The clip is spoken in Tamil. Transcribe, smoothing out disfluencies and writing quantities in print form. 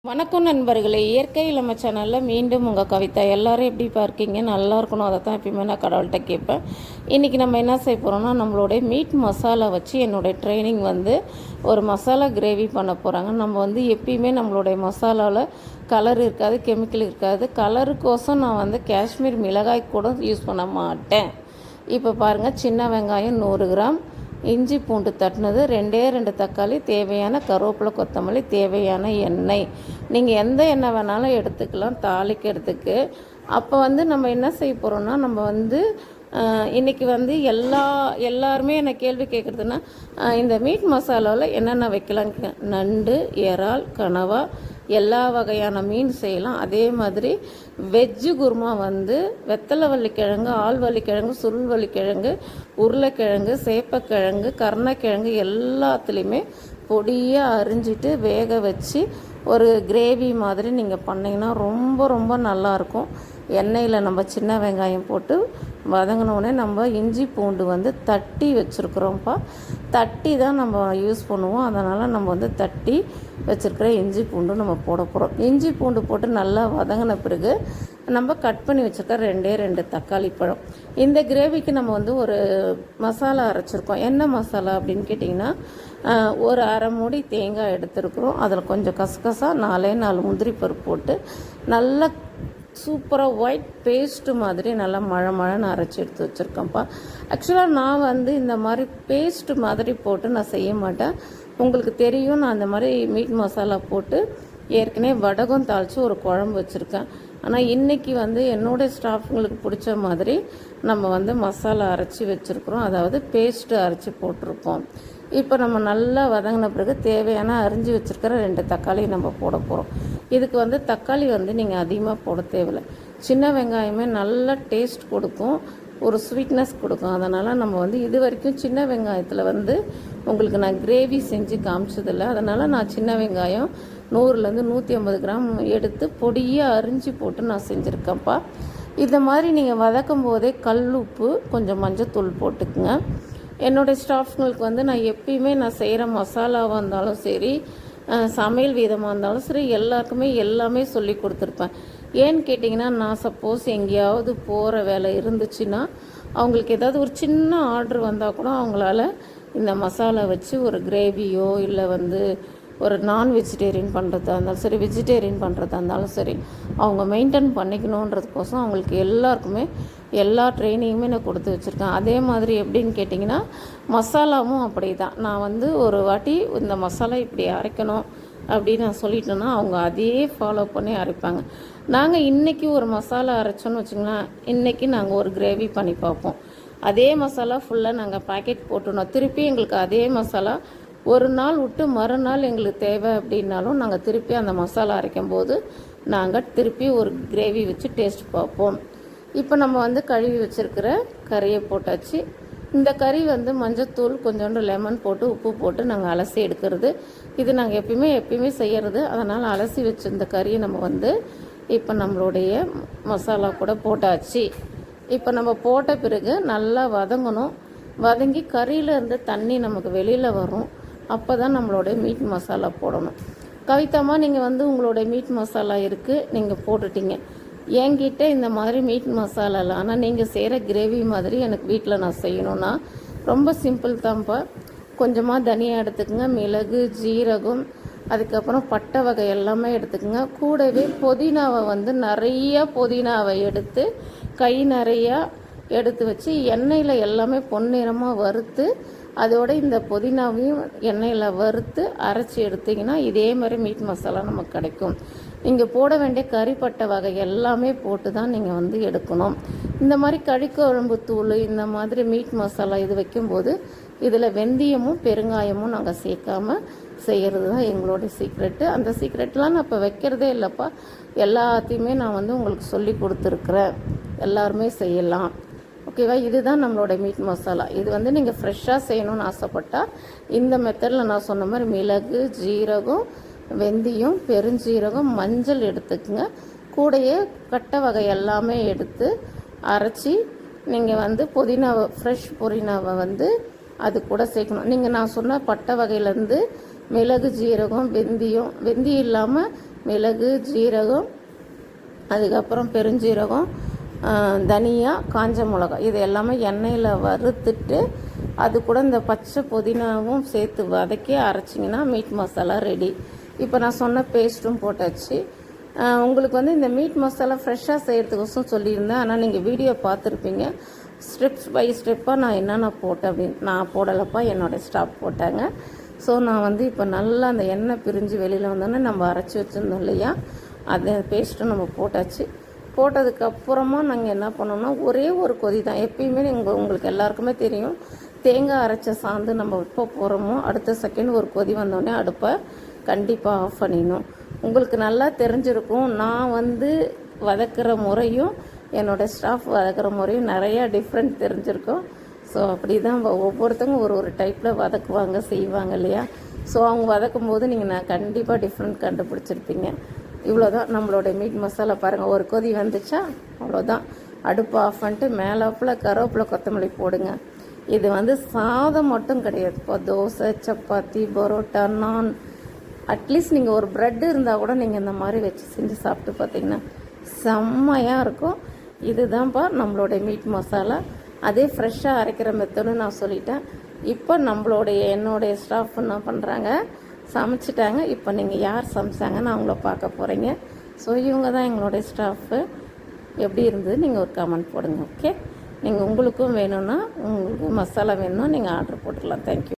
வணக்கம் நண்பர்களே, இயற்கை இளமை சேனலில் மீண்டும் உங்கள் கவிதா. எல்லோரும் எப்படி இருக்கீங்க? நல்லா இருக்கணும். அதை தான் எப்பயுமே நான் கடவுள்கிட்ட கேட்பேன். இன்றைக்கி நம்ம என்ன செய்ய போகிறோம்னா, நம்மளுடைய மீட் மசாலா வச்சு என்னுடைய ட்ரைனிங் ஒரு மசாலா கிரேவி பண்ண போகிறாங்க. நம்ம எப்பயுமே நம்மளுடைய மசாலாவில் கலர் இருக்காது, கெமிக்கல் இருக்காது. கலருக்கோசம் நான் காஷ்மீர் மிளகாய் கூட யூஸ் பண்ண மாட்டேன். இப்போ பாருங்கள், சின்ன வெங்காயம் 100 கிராம், இஞ்சி பூண்டு தட்டினது, 2 தக்காளி, தேவையான கருவேப்பிலை கொத்தமல்லி, தேவையான எண்ணெய். நீங்கள் எந்த எண்ணெய் வேணாலும் எடுத்துக்கலாம் தாளிக்கிறதுக்கு. அப்போ நம்ம என்ன செய்ய போகிறோம்னா, நம்ம இன்றைக்கி எல்லாருமே என்ன கேள்வி கேட்குறதுன்னா, இந்த மீட் மசாலாவில் என்னென்ன வைக்கலாங்க? நண்டு, இறால், கனவா, எல்லா வகையான மீன் செய்யலாம். அதே மாதிரி வெஜ்ஜு குருமா வெத்தலை வள்ளிக்கிழங்கு, ஆள்வள்ளிக்கிழங்கு, சுருள்வள்ளிக்கிழங்கு, உருளைக்கிழங்கு, சேப்பக்கிழங்கு, கருணக்கிழங்கு எல்லாத்துலேயுமே பொடியாக அரிஞ்சிட்டு வேக வச்சு ஒரு கிரேவி மாதிரி நீங்கள் பண்ணிங்கன்னா ரொம்ப ரொம்ப நல்லாயிருக்கும். எண்ணெயில் நம்ம சின்ன வெங்காயம் போட்டு வதங்கினோடனே நம்ம இஞ்சி பூண்டு தட்டி வச்சுருக்குறோம்ப்பா. தட்டி தான் நம்ம யூஸ் பண்ணுவோம். அதனால் நம்ம தட்டி வச்சுருக்கிற இஞ்சி பூண்டு நம்ம போட போகிறோம். இஞ்சி பூண்டு போட்டு நல்லா வதங்கின பிறகு நம்ம கட் பண்ணி வச்சுருக்க 2 தக்காளி பழம். இந்த கிரேவிக்கு நம்ம ஒரு மசாலா அரைச்சிருக்கோம். என்ன மசாலா அப்படின்னு கேட்டிங்கன்னா, ஒரு அரை மூடி தேங்காய் எடுத்துருக்குறோம். அதில் கொஞ்சம் கசகசா, 4 முந்திரி பருப்பு போட்டு நல்லா சூப்பராக ஒயிட் பேஸ்ட்டு மாதிரி நல்லா மழன்னு அரைச்சி எடுத்து வச்சுருக்கேன்ப்பா. ஆக்சுவலாக நான் இந்த மாதிரி பேஸ்ட்டு மாதிரி போட்டு நான் செய்ய மாட்டேன். உங்களுக்கு தெரியும், நான் அந்த மாதிரி மீட் மசாலா போட்டு ஏற்கனவே வடகம் தாளித்து ஒரு குழம்பு வச்சுருக்கேன். ஆனால் இன்றைக்கி என்னோடய ஸ்டாஃப்ங்களுக்கு பிடிச்ச மாதிரி நம்ம மசாலா அரைச்சி வச்சுருக்குறோம். அதாவது பேஸ்ட்டு அரைச்சி போட்டிருக்கோம். இப்போ நம்ம நல்லா வதங்கின பிறகு தேவையான அரிஞ்சு வச்சுருக்கிற 2 தக்காளி நம்ம போட போகிறோம். இதுக்கு தக்காளி நீங்கள் அதிகமாக போட தேவையில்லை. சின்ன வெங்காயமே நல்ல டேஸ்ட் கொடுக்கும், ஒரு ஸ்வீட்னஸ் கொடுக்கும். அதனால் நம்ம இது வரைக்கும் சின்ன வெங்காயத்தில் உங்களுக்கு நான் கிரேவி செஞ்சு காமிச்சதில்லை. அதனால் நான் சின்ன வெங்காயம் 100 150 கிராம் எடுத்து பொடியாக அரிஞ்சு போட்டு நான் செஞ்சுருக்கேன்ப்பா. இந்த மாதிரி நீங்கள் வதக்கும் போதே கல் உப்பு, கொஞ்சம் மஞ்சத்தூள் போட்டுக்குங்க. என்னுடைய ஸ்டாஃப்ங்களுக்கு நான் எப்பயுமே நான் செய்கிற மசாலாவாக இருந்தாலும் சரி, சமையல் விதமாக இருந்தாலும் சரி, எல்லாருக்குமே எல்லாமே சொல்லி கொடுத்துருப்பேன். ஏன்னு கேட்டிங்கன்னா, நான் சப்போஸ் எங்கேயாவது போகிற வேலை இருந்துச்சுன்னா, அவங்களுக்கு ஏதாவது ஒரு சின்ன ஆர்டர் வந்தால் கூட அவங்களால இந்த மசாலா வச்சு ஒரு கிரேவியோ இல்லை ஒரு நான் வெஜிடேரியன் பண்ணுறதா இருந்தாலும் சரி, வெஜிடேரியன் பண்ணுறதா இருந்தாலும் சரி, அவங்க மெயின்டைன் பண்ணிக்கணுன்றதுக்கோசம் அவங்களுக்கு எல்லாருக்குமே எல்லா ட்ரைனிங்குமே நான் கொடுத்து வச்சுருக்கேன். அதே மாதிரி எப்படின்னு கேட்டிங்கன்னா, மசாலாவும் அப்படி தான். நான் ஒரு வாட்டி இந்த மசாலா இப்படி அரைக்கணும் அப்படின்னு நான் சொல்லிட்டேன்னா அவங்க அதையே ஃபாலோ பண்ணி அரைப்பாங்க. நாங்கள் இன்றைக்கி ஒரு மசாலா அரைச்சோன்னு வச்சுங்களேன், இன்றைக்கி நாங்கள் ஒரு கிரேவி பண்ணி பார்ப்போம். அதே மசாலா ஃபுல்லாக நாங்கள் பேக்கெட் போட்டுனோம். திருப்பி எங்களுக்கு அதே மசாலா ஒரு நாள் விட்டு மறுநாள் எங்களுக்கு தேவை அப்படின்னாலும் நாங்கள் திருப்பி அந்த மசாலா அரைக்கும் போது நாங்கள் திருப்பி ஒரு கிரேவி வச்சு டேஸ்ட் பார்ப்போம். இப்போ நம்ம கழுவி வச்சுருக்கிற கறியை போட்டாச்சு. இந்த கறி மஞ்சத்தூள், கொஞ்சோண்டு லெமன் போட்டு உப்பு போட்டு நாங்கள் அலசி எடுக்கிறது. இது நாங்கள் எப்பயுமே செய்கிறது. அதனால் அலசி வச்சுருந்த கறியை நம்ம இப்போ நம்மளுடைய மசாலா கூட போட்டாச்சு. இப்போ நம்ம போட்ட பிறகு நல்லா வதங்கணும். வதங்கி கறியிலேருந்து தண்ணி நமக்கு வெளியில் வரும். அப்போ தான் நம்மளுடைய மீட் மசாலா போடணும். கவிதாம்மா, நீங்கள் உங்களுடைய மீட் மசாலா இருக்குது, நீங்கள் போட்டுட்டீங்க. என்கிட்ட இந்த மாதிரி மீட் மசாலாவில், ஆனால் நீங்கள் செய்கிற கிரேவி மாதிரி எனக்கு வீட்டில் நான் செய்யணுன்னா ரொம்ப சிம்பிள் தான்ப்பா. கொஞ்சமாக தனியா எடுத்துக்கோங்க, மிளகு, ஜீரகம், அதுக்கப்புறம் பட்டை வகை எல்லாமே எடுத்துக்கோங்க. கூடவே புதினாவை நிறையா புதினாவை எடுத்து கை நிறையா எடுத்து வச்சு எண்ணெயில் எல்லாமே பொன்னிறமாக வறுத்து, அதோட இந்த புதினாவையும் எண்ணெயில் வறுத்து அரைச்சி எடுத்திங்கன்னா இதே மாதிரி மீட் மசாலா நமக்கு கிடைக்கும். நீங்கள் போட வேண்டிய கறிப்பட்டை வகை எல்லாமே போட்டு தான் நீங்கள் எடுக்கணும். இந்த மாதிரி கறிக்குழம்பு தூள், இந்த மாதிரி மீட் மசாலா இது வைக்கும்போது இதில் வெந்தயமும் பெருங்காயமும் நாங்கள் சேர்க்காம செய்கிறது தான் எங்களுடைய சீக்ரெட்டு. அந்த சீக்ரெட்லாம் நான் இப்போ வைக்கிறதே இல்லைப்பா. எல்லாத்தையுமே நான் உங்களுக்கு சொல்லி கொடுத்துருக்குறேன். எல்லாருமே செய்யலாம். ஓகேவா? இதுதான் நம்மளோட மீட் மசாலா. இது நீங்கள் ஃப்ரெஷ்ஷாக செய்யணும்னு ஆசைப்பட்டால் இந்த மெத்தடில் நான் சொன்ன மாதிரி மிளகு, ஜீரகம், வெந்தயம், பெருஞ்சீரகம், மஞ்சள் எடுத்துக்குங்க. கூடையே கட்டை வகை எல்லாமே எடுத்து அரைச்சி நீங்கள் புதினாவை, ஃப்ரெஷ் புதினாவை அது கூட சேர்க்கணும். நீங்கள் நான் சொன்ன பட்டை வகையிலேருந்து மிளகு, ஜீரகம், வெந்தயம் இல்லாமல் மிளகு, ஜீரகம், அதுக்கப்புறம் பெருஞ்சீரகம், தனியா, காஞ்ச மிளகாய் இது எல்லாமே எண்ணெயில் வறுத்துட்டு அது கூட இந்த பச்சை புதினாவும் சேர்த்து வதக்கி அரைச்சிங்கன்னா மீட் மசாலா ரெடி. இப்போ நான் சொன்ன பேஸ்ட்டும் போட்டாச்சு. உங்களுக்கு வந்து இந்த மீட் மசாலா ஃப்ரெஷ்ஷாக செய்கிறதுக்கோசம் சொல்லியிருந்தேன். ஆனால் நீங்கள் வீடியோ பார்த்துருப்பீங்க. ஸ்டெப்ஸ் பை ஸ்டெப்பாக நான் என்னென்ன போட்டேன் அப்படின்னு. நான் போடலப்பா, என்னோடய ஸ்டாஃப் போட்டாங்க. ஸோ நான் வந்து இப்போ நல்லா அந்த எண்ணெய் பிரிஞ்சு வெளியில் வந்தோன்னே நம்ம அரைச்சி வச்சுருந்தோம் இல்லையா, அந்த பேஸ்ட்டும் நம்ம போட்டாச்சு. போட்டதுக்கப்புறமா நாங்கள் என்ன பண்ணோம்னா ஒரே ஒரு கொதி தான். எப்பயுமே உங்களுக்கு எல்லாருக்குமே தெரியும், தேங்காய் அரைச்ச சாந்து நம்ம எப்போ போகிறோமோ அடுத்த செகண்ட் ஒரு கொதி வந்தோடனே அடுப்பை கண்டிப்பாக ஆஃப் பண்ணிடணும். உங்களுக்கு நல்லா தெரிஞ்சிருக்கும், நான் வந்து வதக்கிற முறையும் என்னோடய ஸ்டாஃப் வதக்கிற முறையும் நிறையா டிஃப்ரெண்ட் தெரிஞ்சிருக்கும். ஸோ அப்படி தான் ஒவ்வொருத்தவங்க ஒரு டைப்பில் வதக்குவாங்க, செய்வாங்க இல்லையா. ஸோ அவங்க வதக்கும் போது நீங்கள் நான் கண்டிப்பாக டிஃப்ரெண்ட் கண்டுபிடிச்சிருப்பீங்க. இவ்வளோதான் நம்மளோட மீட் மசாலா. பாருங்கள், ஒரு கொதி வந்துச்சா, அவ்வளோதான். அடுப்பு ஆஃப் பண்ணிட்டு மேலாப்பில் கருவேப்பிலை, கொத்தமல்லி போடுங்க. இது வந்து சாதம் மட்டும் கிடையாது, இப்போ தோசை, சப்பாத்தி, பரோட்டா, நான், அட்லீஸ்ட் நீங்கள் ஒரு ப்ரெட் இருந்தால் கூட நீங்கள் இந்த மாதிரி வச்சு செஞ்சு சாப்பிட்டு பார்த்தீங்கன்னா செம்மையாக இருக்கும். இதுதான்ப்பா நம்மளோட மீட் மசாலா. அதே ஃப்ரெஷ்ஷாக அரைக்கிற மெத்தடு நான் சொல்லிட்டேன். இப்போ என்னுடைய ஸ்டாஃப் என்ன பண்ணுறாங்க, சமைச்சிட்டாங்க. இப்போ நீங்கள் யார் சமைச்சாங்கன்னு அவங்கள பார்க்க போகிறீங்க. ஸோ இவங்க தான் எங்களுடைய ஸ்டாஃபு. எப்படி இருந்தது நீங்கள் ஒரு கமெண்ட் போடுங்க. ஓகே, உங்களுக்கும் வேணும்னா, உங்களுக்கு மசாலா வேணும்னா நீங்கள் ஆர்டர் போட்டுக்கலாம். தேங்க்யூ.